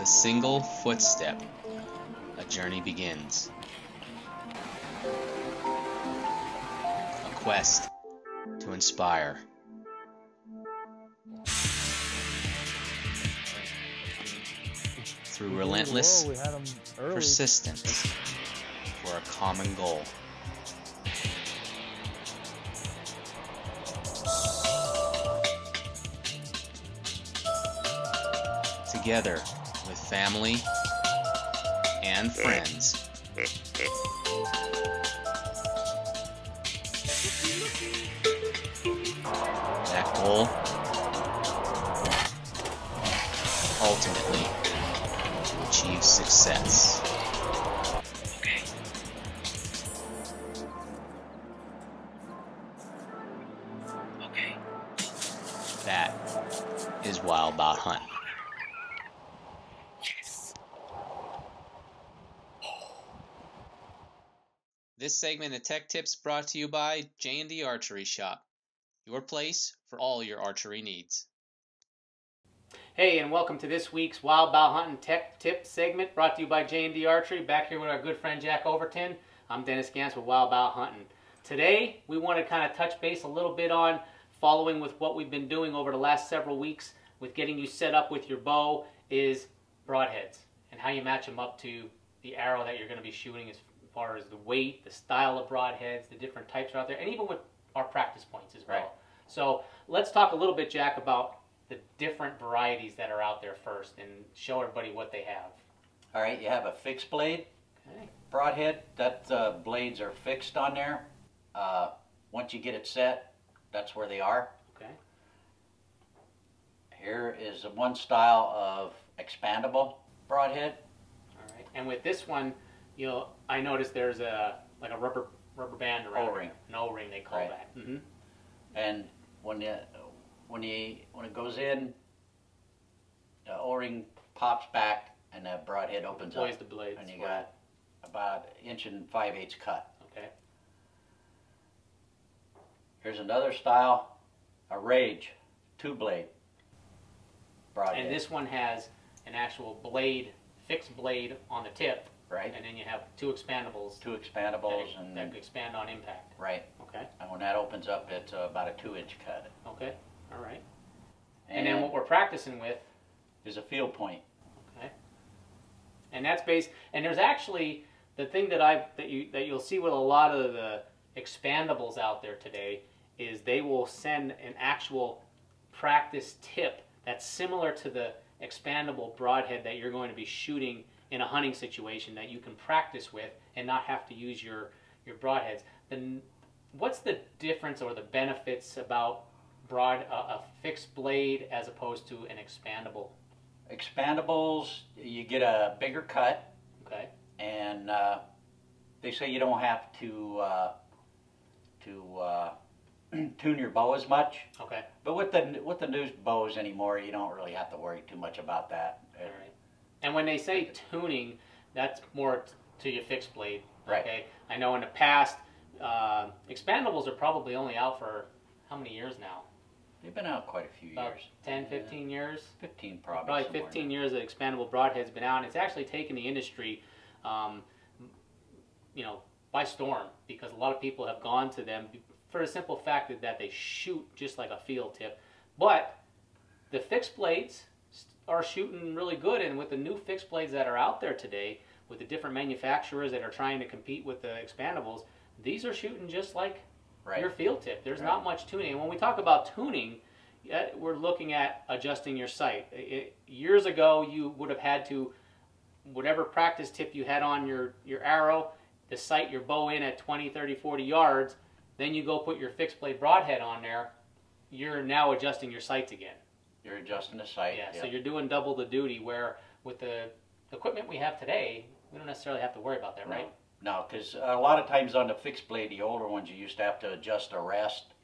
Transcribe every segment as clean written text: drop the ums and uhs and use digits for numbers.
a single footstep, a journey begins. A quest to inspire. Through relentless persistence for a common goal. Together with family and friends. That goal, ultimately, to achieve success. Okay. Okay. That is Wild Bout Huntin. This segment of Tech Tips brought to you by J&D Archery Shop, your place for all your archery needs. Hey, and welcome to this week's Wild Bout Huntin' Tech Tips segment brought to you by J&D Archery. Back here with our good friend Jack Overton. I'm Dennis Gantz with Wild Bout Huntin'. Today, we want to kind of touch base a little bit on following with what we've been doing over the last several weeks with getting you set up with your bow is broadheads and how you match them up to the arrow that you're going to be shooting as far as the weight, the style of broadheads, the different types are out there, and even with our practice points as well. Right. So let's talk a little bit, Jack, about the different varieties that are out there first and show everybody what they have. All right, you have a fixed blade broadhead. That blades are fixed on there. Once you get it set, that's where they are. Okay. Here is one style of expandable broadhead. All right, and with this one, I noticed there's like a rubber band around O-ring. An O-ring they call that. Mm-hmm. And when it goes in, the O-ring pops back and the broadhead opens Deploys up. the blades. And you got about 1 5/8 cut. Okay. Here's another style, a Rage 2-blade broadhead. And this one has an actual blade, fixed blade on the tip. Right. And then you have two expandables. Two expandables that expand on impact. Right. Okay. And when that opens up, it's about a 2-inch cut. Okay. All right. And then what we're practicing with is a field point. Okay. And that's based. And there's actually the thing that you'll see with a lot of the expandables out there today is they will send an actual practice tip that's similar to the expandable broadhead that you're going to be shooting in a hunting situation that you can practice with and not have to use your broadheads. Then what's the difference or the benefits about a fixed blade as opposed to an expandable? Expandables, you get a bigger cut. Okay. And they say you don't have to tune your bow as much. Okay. But with the new bows anymore, you don't really have to worry too much about that. All right. And when they say tuning, that's more to your fixed blade. Right. Okay. I know in the past, expandables are probably only out for how many years now? They've been out quite a few About years. 10, 15 years? 15 probably. Probably 15 years that expandable broadhead's been out, and it's actually taken the industry, by storm, because a lot of people have gone to them for the simple fact that they shoot just like a field tip. But the fixed blades are shooting really good, and with the new fixed blades that are out there today, with the different manufacturers that are trying to compete with the expandables, these are shooting just like your field tip. There's not much tuning. And when we talk about tuning, we're looking at adjusting your sight. Years ago, you would have had to, whatever practice tip you had on your arrow, to sight your bow in at 20, 30, 40 yards, then you go put your fixed blade broadhead on there, you're now adjusting your sights again. You're adjusting the sight. Yeah, so you're doing double the duty, where with the equipment we have today, we don't necessarily have to worry about that, right? No, because a lot of times on the fixed blade, the older ones, you used to have to adjust the rest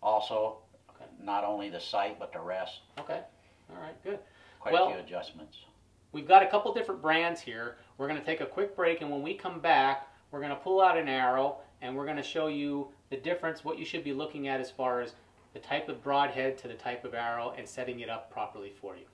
also. Okay. Not only the sight, but the rest. Okay. All right, good. Quite a few adjustments. We've got a couple different brands here. We're going to take a quick break, and when we come back, we're going to pull out an arrow, and we're going to show you the difference, what you should be looking at as far as the type of broadhead to the type of arrow and setting it up properly for you.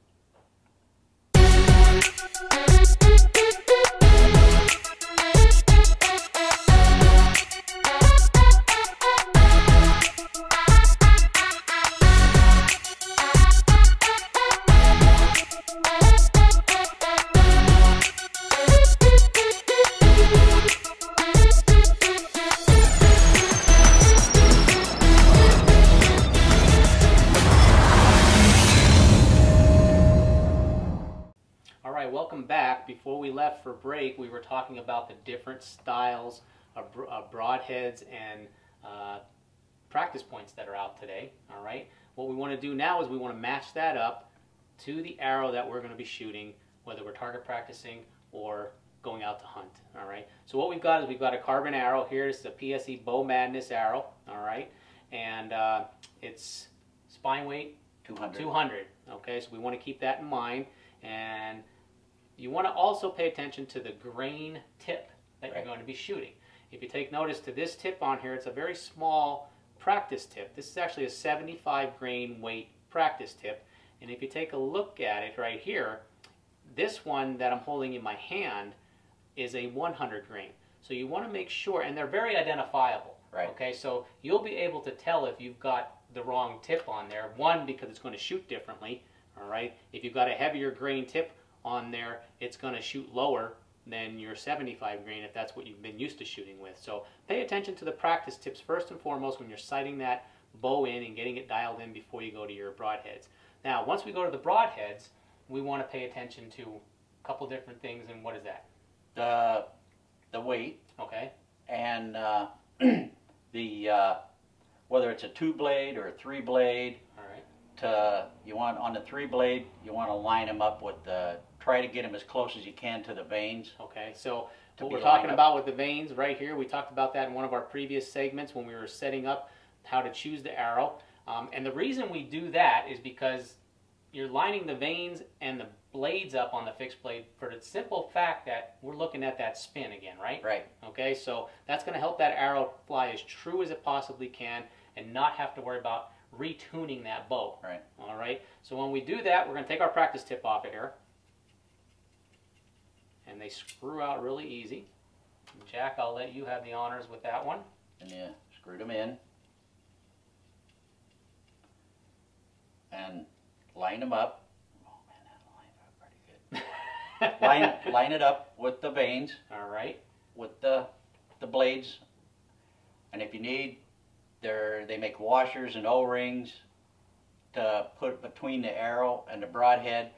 Welcome back. Before we left for break, we were talking about the different styles of broadheads and practice points that are out today. All right. What we want to do now is we want to match that up to the arrow that we're going to be shooting, whether we're target practicing or going out to hunt. All right. So what we've got is we've got a carbon arrow here. This is a PSE Bow Madness arrow. All right, and it's spine weight 200. Okay, so we want to keep that in mind. And you want to also pay attention to the grain tip that you're going to be shooting. If you take notice to this tip on here, it's a very small practice tip. This is actually a 75 grain weight practice tip. And if you take a look at it right here, this one that I'm holding in my hand is a 100 grain. So you want to make sure, and they're very identifiable. Right. Okay, so you'll be able to tell if you've got the wrong tip on there. One, because it's going to shoot differently. All right. If you've got a heavier grain tip on there, it's going to shoot lower than your 75 grain if that's what you've been used to shooting with. So pay attention to the practice tips first and foremost when you're sighting that bow in and getting it dialed in before you go to your broadheads. Now, once we go to the broadheads, we want to pay attention to a couple different things. And what is that? The weight. Okay. And the whether it's a 2-blade or a 3-blade. All right. You want on the 3-blade, you want to line them up with try to get them as close as you can to the veins. Okay, so what we're talking about with the veins right here, we talked about that in one of our previous segments when we were setting up how to choose the arrow. And the reason we do that is because you're lining the veins and the blades up on the fixed blade for the simple fact that we're looking at that spin again, right? Right. Okay, so that's going to help that arrow fly as true as it possibly can and not have to worry about retuning that bow. Right. All right. So when we do that, we're going to take our practice tip off of here, and they screw out really easy. Jack, I'll let you have the honors with that one. And you screw them in and line them up. Oh man, that lined up pretty good. line it up with the veins. All right. With the blades, and if you need, they make washers and O-rings to put between the arrow and the broadhead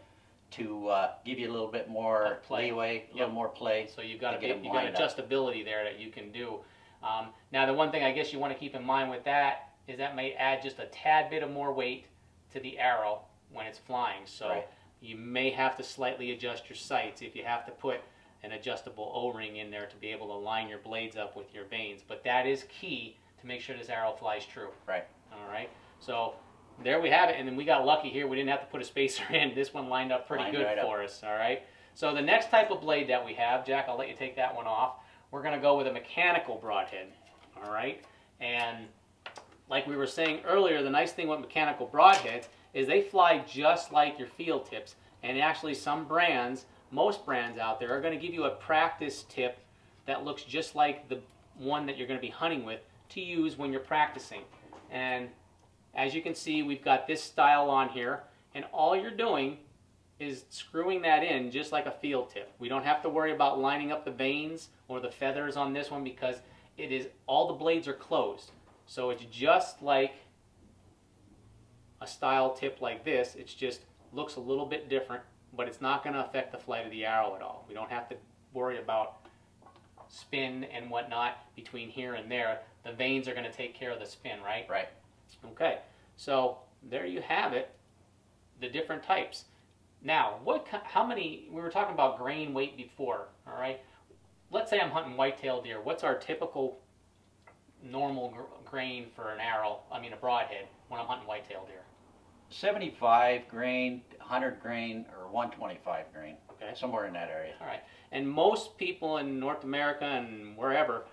to give you a little bit more leeway, a little more play. So you've got adjustability there that you can do. Now the one thing I guess you want to keep in mind with that is that may add just a tad bit of more weight to the arrow when it's flying. So you may have to slightly adjust your sights if you have to put an adjustable O-ring in there to be able to line your blades up with your vanes. But that is key to make sure this arrow flies true. Right. All right. So there we have it. And then we got lucky here. We didn't have to put a spacer in. This one lined up pretty good for us. All right. So the next type of blade that we have, Jack, I'll let you take that one off. We're going to go with a mechanical broadhead. All right. And like we were saying earlier, the nice thing with mechanical broadheads is they fly just like your field tips. And actually some brands, most brands out there, are going to give you a practice tip that looks just like the one that you're going to be hunting with to use when you're practicing. And as you can see, we've got this style on here, and all you're doing is screwing that in just like a field tip. We don't have to worry about lining up the vanes or the feathers on this one because all the blades are closed. So it's just like a style tip like this. It just looks a little bit different, but it's not going to affect the flight of the arrow at all. We don't have to worry about spin and whatnot between here and there. The vanes are going to take care of the spin, right? Right. Okay, so there you have it, the different types. Now, how many, we were talking about grain weight before, all right? Let's say I'm hunting whitetail deer. What's our typical normal grain for an arrow, a broadhead, when I'm hunting whitetail deer? 75 grain, 100 grain, or 125 grain. Okay. Somewhere in that area. All right. And most people in North America and wherever,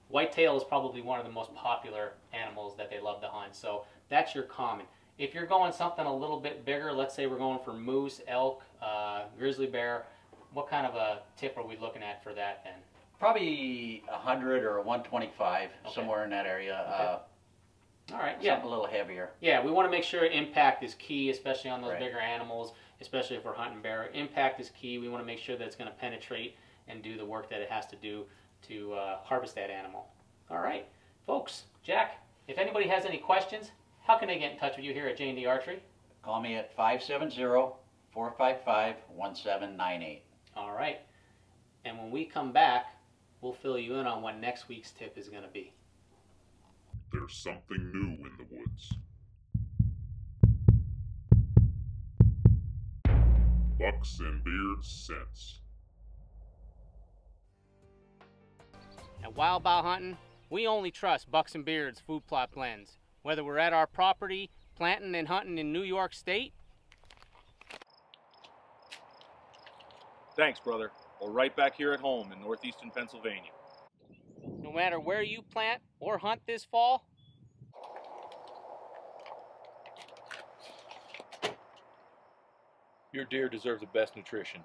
whitetail is probably one of the most popular animals that they love to hunt. So that's your common. If you're going something a little bit bigger, let's say we're going for moose, elk, grizzly bear, what kind of a tip are we looking at for that then? Probably 100 or 125, Okay. somewhere in that area. All right, yeah. Something a little heavier. Yeah, we want to make sure impact is key, especially on those Right. bigger animals, especially if we're hunting bear. Impact is key. We want to make sure that it's going to penetrate and do the work that it has to do to harvest that animal. All right, folks, Jack, if anybody has any questions, how can they get in touch with you here at J&D Archery? Call me at 570-455-1798. All right, and when we come back, we'll fill you in on what next week's tip is going to be. There's something new in the woods. Bucks and Beards Scents. At Wild Bout Hunting, we only trust Bucks and Beards food plot blends. Whether we're at our property, planting and hunting in New York State. Thanks, brother. We're right back here at home in northeastern Pennsylvania. No matter where you plant or hunt this fall, Your deer deserve the best nutrition.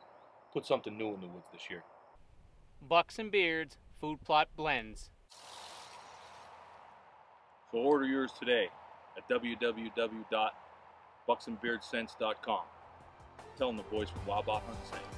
Put something new in the woods this year. Bucks and Beards food plot blends. So order yours today at www.bucksandbeardscents.com. Tell them the boys from Wild Bout Hunting sent you.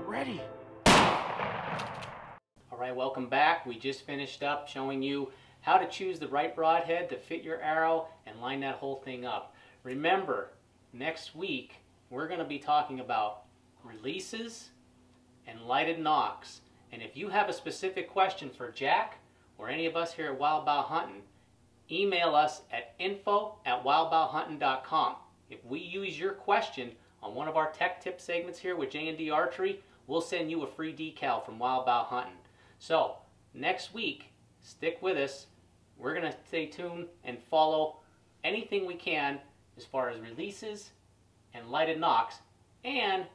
Ready. All right, welcome back. We just finished up showing you how to choose the right broadhead to fit your arrow and line that whole thing up. Remember, next week we're going to be talking about releases and lighted nocks. And if you have a specific question for Jack or any of us here at Wild Bout Hunting, email us at info@wildbouthunting.com. If we use your question on one of our tech tip segments here with J&D Archery, we'll send you a free decal from Wild Bout Hunting. So, next week, stick with us. We're going to stay tuned and follow anything we can as far as releases and lighted nocks. And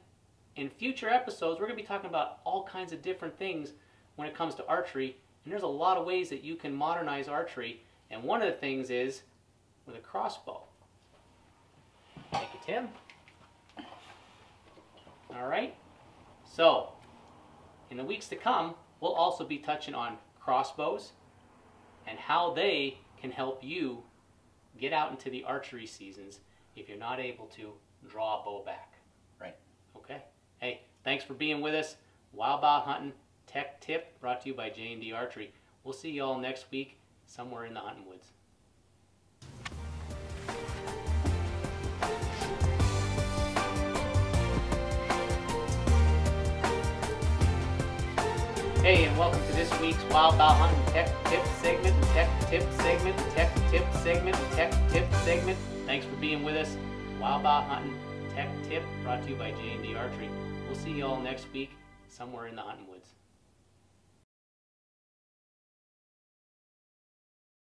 in future episodes, we're going to be talking about all kinds of different things when it comes to archery. And there's a lot of ways that you can modernize archery. And one of the things is with a crossbow. Thank you, Tim. All right. So, in the weeks to come, we'll also be touching on crossbows and how they can help you get out into the archery seasons if you're not able to draw a bow back. Right. Okay. Hey, thanks for being with us. Wild Bout Hunting Tech Tip brought to you by J&D Archery. We'll see you all next week somewhere in the hunting woods. Hey, and welcome to this week's Wild Bout Hunting Tech Tip segment, and Tech Tip segment, and Tech Tip segment, and Tech Tip segment. Thanks for being with us. Wild Bout Hunting Tech Tip brought to you by J&D Archery. We'll see you all next week somewhere in the hunting woods.